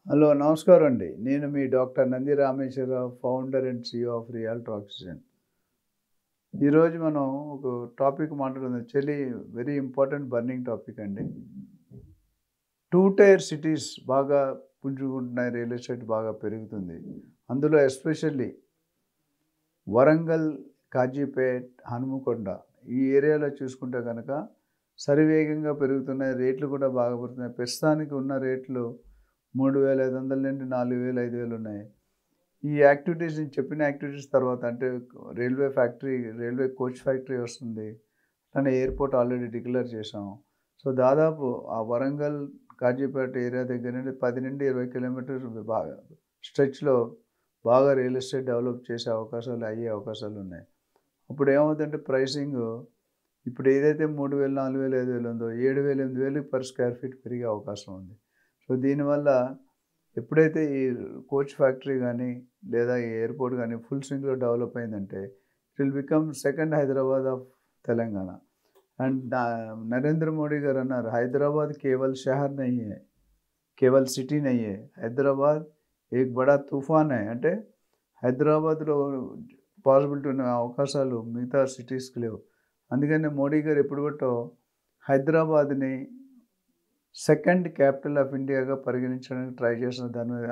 Hello నమస్కారం అండి. నేను మీ doctor Nandi Rameshwararao, founder and CEO of Rialto oxygen. ఈరోజు మనం ఒక టాపిక్ మాట్లాడుకుందాం. వెరీ ఇంపార్టెంట్ బర్నింగ్ టాపిక్ అండి. 2 టైర్ సిటీస్ బాగా పుంజుకుంటున్నాయి. రియల్ ఎస్టేట్ బాగా పెరుగుతుంది. అందులో ఎస్పెషల్లీ వరంగల్, కాజీపేట్, హనుమకొండ ఈ ఏరియాలో చూసుకుంటే కనుక శరవేగంగా పెరుగుతున్నాయి. రేట్లు కూడా బాగా పెరుగుతున్నాయి. ప్రస్తుతానికి ఉన్న రేట్లు 3,500 నుండి 4,000, 5,000 ఉన్నాయి. ఈ యాక్టివిటీస్ నేను చెప్పిన యాక్టివిటీస్ తర్వాత అంటే రైల్వే కోచ్ ఫ్యాక్టరీ వస్తుంది. అట్లనే ఎయిర్‌పోర్ట్ ఆల్రెడీ డిక్లేర్ చేసాం. సో, దాదాపు ఆ వరంగల్, కాజీపేట ఏరియా దగ్గర నుండి 10-20 కిలోమీటర్స్ బాగా స్ట్రెచ్‌లో బాగా రియల్ ఎస్టేట్ డెవలప్ చేసే అయ్యే అవకాశాలున్నాయి. అప్పుడు ఏమవుతుందంటే ప్రైసింగు ఇప్పుడు ఏదైతే 3,000, 4,000, 5,000 ఉందో 7,000, 8,000 పర్ స్క్వేర్ ఫీట్ పెరిగే అవకాశం ఉంది. సో, దీనివల్ల ఎప్పుడైతే ఈ కోచ్ ఫ్యాక్టరీ కానీ లేదా ఈ ఎయిర్‌పోర్ట్ కానీ ఫుల్ స్వింగ్‌లో డెవలప్ అయిందంటే it will become second Hyderabad of Telangana. And Narendra Modi garu అన్నారు, హైదరాబాద్ కేవల్ షహర్ నహీ హై, కేవల్ సిటీ నహీ హై, హైదరాబాద్ ఏక్ బడా తుఫాన్ హై. అంటే హైదరాబాద్లో పాసిబిలిటీ ఉన్న అవకాశాలు మిగతా సిటీస్కి లేవు. అందుకనే మోడీ గారు ఎప్పుడు బట్టో హైదరాబాద్ని సెకండ్ క్యాపిటల్ ఆఫ్ ఇండియాగా పరిగణించడానికి ట్రై చేస్తున్న దాని మీద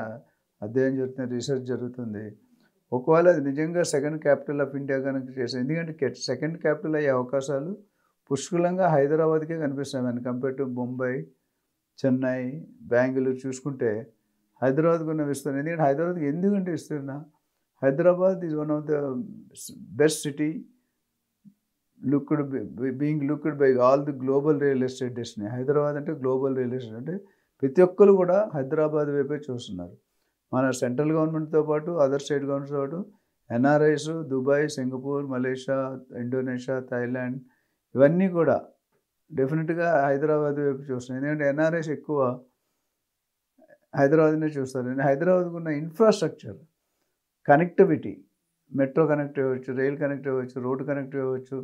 అధ్యయనం జరుగుతుంది, రీసెర్చ్ జరుగుతుంది. ఒకవేళ అది నిజంగా సెకండ్ క్యాపిటల్ ఆఫ్ ఇండియా కనుక చేస్తే, ఎందుకంటే సెకండ్ క్యాపిటల్ అయ్యే అవకాశాలు పుష్కలంగా హైదరాబాద్కే కనిపిస్తాయి. When compare to Mumbai, Chennai, Bengaluru చూసుకుంటే హైదరాబాద్కు ఉన్న విస్తరణ. ఎందుకంటే హైదరాబాద్కి ఎందుకంటే విస్తరణ, Hyderabad is one of the best city being looked by all the global real estate destiny. Hyderabad అంటే గ్లోబల్ రియల్ ఎస్టేట్ అంటే ప్రతి ఒక్కరు కూడా హైదరాబాద్ వైపే చూస్తున్నారు. మన సెంట్రల్ గవర్నమెంట్తో పాటు అదర్ స్టేట్ గవర్నమెంట్స్తో పాటు NRIs Dubai, Singapore, Malaysia, Indonesia, Thailand ఇవన్నీ కూడా డెఫినెట్గా హైదరాబాద్ వైపు చూస్తున్నాయి. ఎందుకంటే ఎన్ఆర్ఐస్ ఎక్కువ హైదరాబాద్నే చూస్తారు. హైదరాబాద్కు ఉన్న ఇన్ఫ్రాస్ట్రక్చర్, కనెక్టివిటీ, మెట్రో కనెక్ట్ అవ్వచ్చు, రైల్ కనెక్ట్ అవ్వచ్చు, రోడ్ కనెక్ట్ అవ్వచ్చు,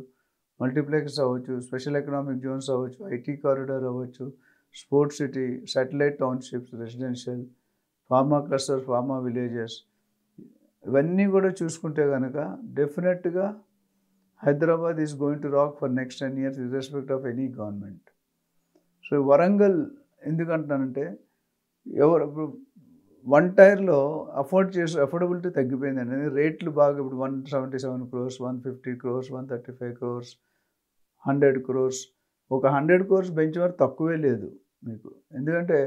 మల్టీప్లెక్స్ అవ్వచ్చు, స్పెషల్ ఎకనామిక్ జోన్స్ అవ్వచ్చు, ఐటీ కారిడార్ అవ్వచ్చు, sports city, satellite townships, residential, pharma clusters, pharma villages ఇవన్నీ కూడా చూసుకుంటే కనుక డెఫినెట్గా Hyderabad is going to rock for next 10 years irrespective of any government. So, Warangal ఎందుకంటున్నానంటే ఇప్పుడు 1 టైర్‌లో అఫోర్డబిలిటీ తగ్గిపోయిందండి. రేట్లు బాగా ఇప్పుడు 177 crores, 150 crores, 135 crores, 100 crores. ఒక 100 crores బెంచ్ మార్క్ తక్కువే లేదు మీకు. ఎందుకంటే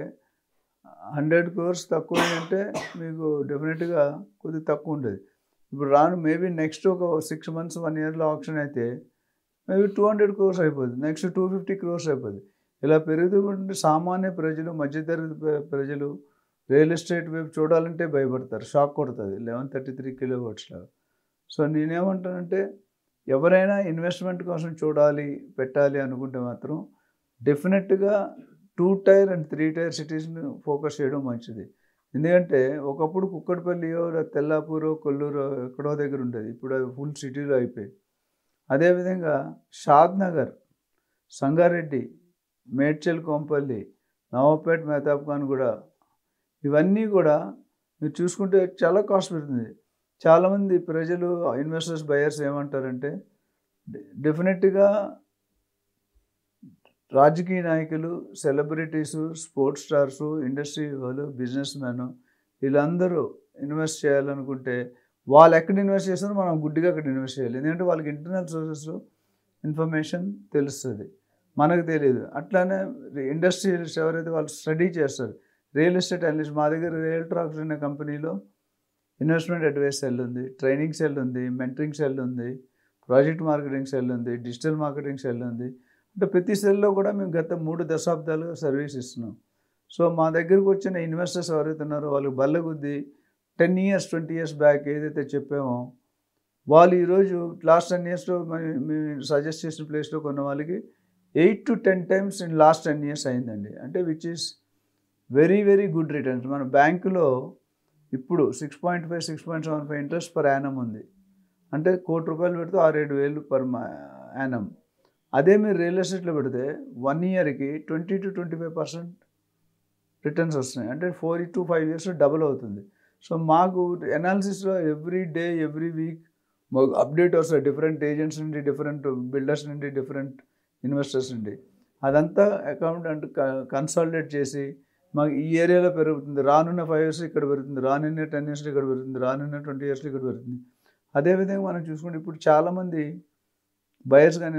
100 crores తక్కువే అంటే మీకు డెఫినెట్గా కొద్దిగా తక్కువ ఉండేది. ఇప్పుడు మేబీ నెక్స్ట్ ఒక 6 months, 1 yearలో ఆక్షన్ అయితే మేబీ 200 crores అయిపోద్ది. నెక్స్ట్ 250 crores అయిపోద్ది. ఇలా పెరుగుతుంటే సామాన్య ప్రజలు, మధ్యతరగతి ప్రజలు రియల్ ఎస్టేట్ వైపు చూడాలంటే భయపడతారు. షాక్ కొడుతుంది 1133 కిలోవాట్స్‌లాగా. సో, నేనేమంటానంటే ఎవరైనా ఇన్వెస్ట్మెంట్ కోసం పెట్టాలి అనుకుంటే మాత్రం డెఫినెట్గా 2 టైర్ అండ్ 3 టైర్ సిటీస్‌ని ఫోకస్ చేయడం మంచిది. ఎందుకంటే ఒకప్పుడు కుక్కట్పల్లియో, తెల్లాపూరో, కొల్లూరో ఎక్కడో దగ్గర ఉండేది. ఇప్పుడు అవి ఫుల్ సిటీలో అయిపోయాయి. అదేవిధంగా షాద్‌నగర్, సంగారెడ్డి, మేడ్చల్, కోంపల్లి, నవాబేట్, మహతాబ్‌ఖాన్ గూడ ఇవన్నీ కూడా మీరు చూసుకుంటే చాలా కాస్ట్ పెరుగుతుంది. చాలామంది ప్రజలు, ఇన్వెస్టర్స్, బయర్స్ ఏమంటారంటే డెఫినెట్గా రాజకీయ నాయకులు, సెలబ్రిటీసు, స్పోర్ట్స్ స్టార్సు, ఇండస్ట్రీ వాళ్ళు, బిజినెస్ మ్యాను వీళ్ళందరూ ఇన్వెస్ట్ చేయాలనుకుంటే వాళ్ళు ఎక్కడ ఇన్వెస్ట్ చేస్తారో మనం గుడ్డిగా అక్కడ ఇన్వెస్ట్ చేయాలి. ఎందుకంటే వాళ్ళకి ఇంటర్నల్ సోర్సెస్లో ఇన్ఫర్మేషన్ తెలుస్తుంది, మనకు తెలియదు. అట్లానే ఇండస్ట్రియలిస్ట్ ఎవరైతే వాళ్ళు స్టడీ చేస్తారు, రియల్ ఎస్టేట్ అనలిస్ట్. మా దగ్గర రియల్టర్ ఆక్సిజన్ అనే కంపెనీలో ఇన్వెస్ట్మెంట్ అడ్వైస్ సెల్ ఉంది, ట్రైనింగ్ సెల్ ఉంది, మెంటరింగ్ సెల్ ఉంది, ప్రాజెక్ట్ మార్కెటింగ్ సెల్ ఉంది, డిజిటల్ మార్కెటింగ్ సెల్ ఉంది. అంటే ప్రతి సెల్లో కూడా మేము గత 3 దశాబ్దాలుగా సర్వీస్ ఇస్తున్నాం. సో, మా దగ్గరకు వచ్చిన ఇన్వెస్టర్స్ ఎవరైతే ఉన్నారో వాళ్ళకి బల్లగుద్ది 10 years, 20 years బ్యాక్ ఏదైతే చెప్పామో వాళ్ళు ఈరోజు లాస్ట్ 10 yearsలో మేము సజెస్ట్ చేసిన ప్లేస్లో కొన్న వాళ్ళకి 8 to 10 times in last 10 years అయిందండి. అంటే which is very very good returns. మన బ్యాంకులో ఇప్పుడు 6.5, 6.75 ఇంట్రెస్ట్ పర్ యానం ఉంది. అంటే ₹1,00,00,000 పెడితే 6-7 వేలు పర్ యానం. అదే మీరు రియల్ ఎస్టేట్లో పెడితే 1 yearకి 20 to 25% రిటర్న్స్ వస్తున్నాయి. అంటే 4 to 5 ఇయర్స్‌లో డబుల్ అవుతుంది. సో మాకు అనాలిసిస్‌లో ఎవ్రీ డే, ఎవ్రీ వీక్ మాకు అప్డేట్ వస్తాయి. డిఫరెంట్ ఏజెంట్స్ నుండి, డిఫరెంట్ బిల్డర్స్ నుండి, డిఫరెంట్ ఇన్వెస్టర్స్ నుండి. అదంతా అకౌంటెంట్ కన్సాలిడేట్ చేసి మాకు ఈ ఏరియాలో పెరుగుతుంది, రానున్న 5 ఇయర్స్ ఇక్కడ పెరుగుతుంది, రానున్న 10 ఇయర్స్‌లో ఇక్కడ పెరుగుతుంది, రానున్న 20 ఇయర్స్‌లో ఇక్కడ పెరుగుతుంది. అదేవిధంగా మనం చూసుకుంటే ఇప్పుడు చాలామంది బయర్స్ కానీ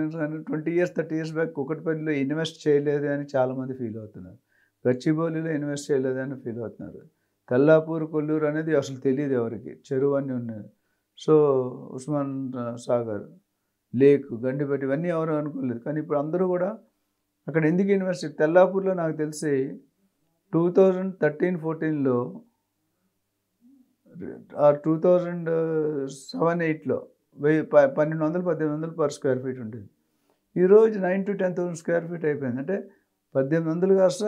20 ఇయర్స్, 30 ఇయర్స్ బ్యాక్ కుకట్పల్లిలో ఇన్వెస్ట్ చేయలేదు అని చాలామంది ఫీల్ అవుతున్నారు. గచ్చిబౌలిలో ఇన్వెస్ట్ చేయలేదు అని ఫీల్ అవుతున్నారు. తెల్లాపూర్, కొల్లూరు అనేది అసలు తెలియదు ఎవరికి. చెరువు అన్నీ ఉన్నాయి. సో ఉస్మాన్ సాగర్, లేక్, గండిపేట ఇవన్నీ ఎవరు అనుకోలేదు. కానీ ఇప్పుడు అందరూ కూడా అక్కడ ఎందుకు ఇన్వెస్ట్ తెల్లాపూర్లో నాకు తెలిసి 2013-14లో 2007-8లో 1200-1800 పర్ స్క్వేర్ ఫీట్ ఉంటుంది. ఈరోజు 9,000 to 10,000 స్క్వేర్ ఫీట్ అయిపోయింది. అంటే 1800 కాస్త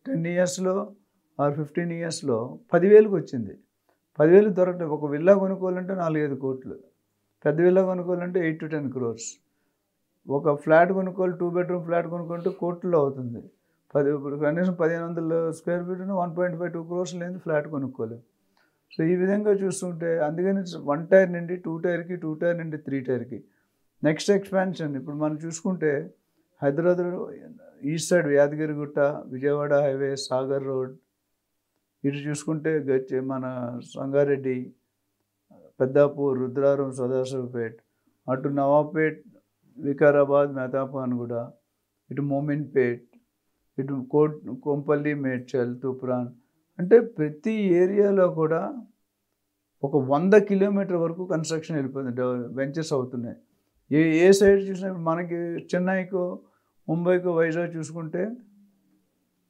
10 ఇయర్స్లో ఆర్ 15 ఇయర్స్లో 10,000కి వచ్చింది. 10,000 దొరకలేదు. ఒక విల్లా కొనుక్కోవాలంటే 4-5 కోట్లు, పెద్ద విల్లా కొనుక్కోవాలంటే 8 to 10 crores. ఒక ఫ్లాట్ కొనుక్కోవాలి, 2 bedroom ఫ్లాట్ కొనుక్కుంటే కోట్లలో అవుతుంది. ఇప్పుడు కనీసం 1,500 స్క్వేర్ ఫీట్ 1.5-2 crores లేని ఫ్లాట్ కొనుక్కోలేము. సో ఈ విధంగా చూస్తుంటే అందుకని 1 tier నుండి 2 tierకి, 2 tier నుండి 3 tierకి నెక్స్ట్ ఎక్స్పాన్షన్. ఇప్పుడు మనం చూసుకుంటే హైదరాబాద్లో east side Yadagirigutta, Vijayawada highway, Sagar road, ఇటు చూసుకుంటే మన సంగారెడ్డి, పెద్దాపూర్, రుద్రారం, సదాశివపేట్, అటు నవాబ్పేట్, వికారాబాద్, మెహతాబ్ఖాన్గూడ, ఇటు మోమిన్పేట్, ఇటు కొంపల్లి, మేడ్చల్, తూప్రాన్. అంటే ప్రతి ఏరియాలో కూడా ఒక 100 కిలోమీటర్ వరకు కన్స్ట్రక్షన్ వెళ్ళిపోతుంది, వెంచర్స్ అవుతున్నాయి. ఏ సైడ్ చూసినా మనకి చెన్నైకో, ముంబైకో, వైజాగ్ చూసుకుంటే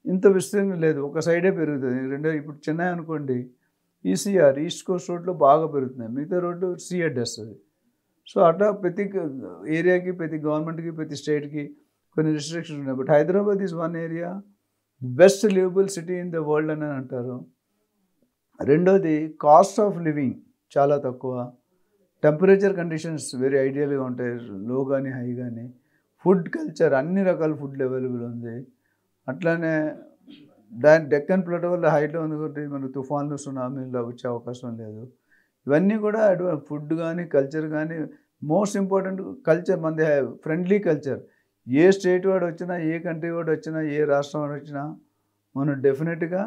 ఇంత విస్తీర్ణం లేదు, ఒక సైడే పెరుగుతుంది. ఇప్పుడు చెన్నై అనుకోండి, ఈసీఆర్, ఈస్ట్ కోస్ట్ రోడ్లో బాగా పెరుగుతున్నాయి, మిగతా రోడ్డు సీఎడ్ వస్తుంది. సో అట్లా ప్రతి ఏరియాకి, ప్రతి గవర్నమెంట్కి, ప్రతి స్టేట్కి కొన్ని రిస్ట్రిక్షన్స్ ఉన్నాయి. But Hyderabad is one area best liveable city in the world అని అంటారు. రెండోది కాస్ట్ ఆఫ్ లివింగ్ చాలా తక్కువ, టెంపరేచర్ కండిషన్స్ వెరీ ఐడియల్గా ఉంటాయి, లో కానీ హై కానీ. ఫుడ్ కల్చర్ అన్ని రకాల ఫుడ్ అవైలబుల్ ఉంది. అట్లానే డెక్కన్ ప్లాటో వల్ల హైట్లో ఉంది కాబట్టి మనకు తుఫాన్లు, సునామీలు వచ్చే అవకాశం లేదు. ఇవన్నీ కూడా ఫుడ్ కానీ, కల్చర్ కానీ, మోస్ట్ ఇంపార్టెంట్ కల్చర్ మనది ఫ్రెండ్లీ కల్చర్. ఏ స్టేట్ వాడు వచ్చినా, ఏ కంట్రీ వాడు వచ్చినా, ఏ రాష్ట్రం వాడు వచ్చినా మనం డెఫినెట్గా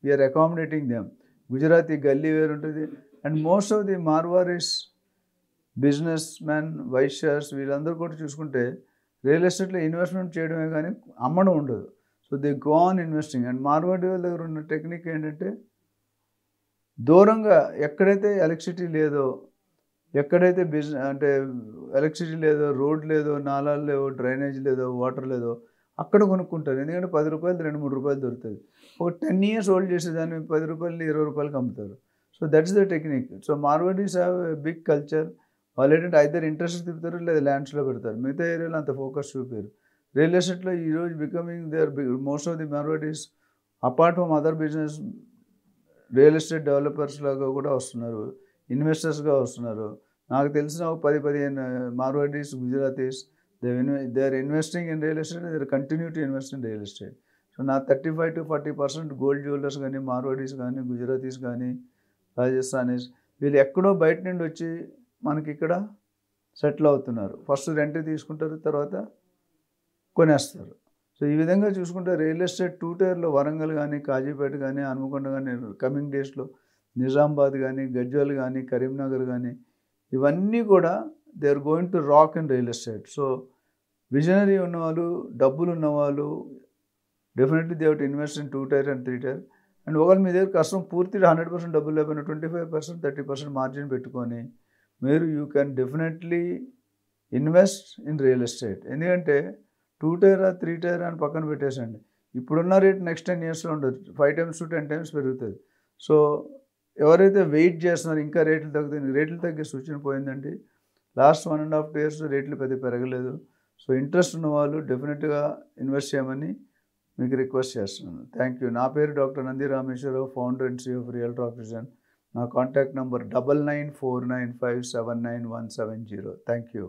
వీఆర్ అకామిడేటింగ్ దెమ్. గుజరాతీ గల్లీ వేరు ఉంటుంది. And most of the Marwaris business man, వైశ్యర్స్ వీళ్ళందరూ కూడా చూసుకుంటే రియల్ ఎస్టేట్లో ఇన్వెస్ట్మెంట్ చేయడమే కానీ అమ్మడం ఉండదు. So they go on investing. And Marwari వాళ్ళ దగ్గర ఉన్న టెక్నిక్ ఏంటంటే దూరంగా ఎక్కడైతే ఎలక్ట్రిసిటీ లేదో, ఎక్కడైతే అంటే ఎలక్ట్రిసిటీ లేదో, రోడ్ లేదో, నాలాలు లేవో, డ్రైనేజ్ లేదో, వాటర్ లేదో అక్కడ కొనుక్కుంటారు. ఎందుకంటే 10 రూపాయలు 2-3 రూపాయలు దొరుకుతుంది. ఒక 10 years హోల్డ్ చేసేదాన్ని 10 రూపాయలు 20 రూపాయలకి అమ్ముతారు. So that's the technique. So Marwaris have a big culture. వాళ్ళు ఏంటంటే ఐదర్ ఇంట్రెస్ట్ తిప్పుతారు లేదా ల్యాండ్స్లో పెడతారు. మిగతా ఏరియాలో అంత ఫోకస్ చూపారు. రియల్ ఎస్టేట్లో ఈరోజు becoming they are most of the Marwaris apart from other business real estate developers లాగా కూడా వస్తున్నారు, ఇన్వెస్టర్స్గా వస్తున్నారు. నాకు తెలిసిన ఒక 10-15 Marwaris, Gujaratis they are investing in real estate, they are continue to invest in real estate. So నా 35 to 40% గోల్డ్ జ్యువెలర్స్ కానీ, మార్వాడీస్ కానీ, గుజరాతీస్ కానీ, రాజస్థానీస్ వీళ్ళు ఎక్కడో బయట నుండి వచ్చి మనకి ఇక్కడ సెటిల్ అవుతున్నారు. ఫస్ట్ రెంట్ తీసుకుంటారు, తర్వాత కొనేస్తారు. సో ఈ విధంగా చూసుకుంటే రియల్ ఎస్టేట్ 2 tier వరంగల్ కానీ, కాజీపేట కానీ, హనుమకొండ కానీ, కమింగ్ డేస్లో నిజామాబాద్ కానీ, గజ్వేల్ కానీ, కరీంనగర్ కానీ ఇవన్నీ కూడా they are going to rock in real estate. So visionary ఉన్నవాళ్ళు, డబ్బులు ఉన్నవాళ్ళు definitely they have to invest in 2 tier and 3 tier. And ఒకవేళ మీ దగ్గర కష్టం పూర్తిగా 100% డబ్బులు లేకపోయినా 25%, 30% మార్జిన్ పెట్టుకొని మీరు you can definitely invest in real estate. ఎందుకంటే 2 tier or 3 tier అని పక్కన పెట్టేసండి, ఇప్పుడున్న రేట్ నెక్స్ట్ 10 yearsలో ఉండదు, 5 times to 10 times పెరుగుతుంది. సో ఎవరైతే వెయిట్ చేస్తున్నారో ఇంకా రేట్లు తగ్గుతాయి, రేట్లు తగ్గే సూచన పోయిందండి. లాస్ట్ 1.5 years రేట్లు పెద్ద పెరగలేదు. సో ఇంట్రెస్ట్ ఉన్న వాళ్ళు డెఫినెట్గా ఇన్వెస్ట్ చేయమని మీకు రిక్వెస్ట్ చేస్తున్నాను. Thank you. నా పేరు doctor Nandi Rameshwararao, founder and CEO of realtor oxygen. నా కాంటాక్ట్ నెంబర్ 9949579170. Thank you.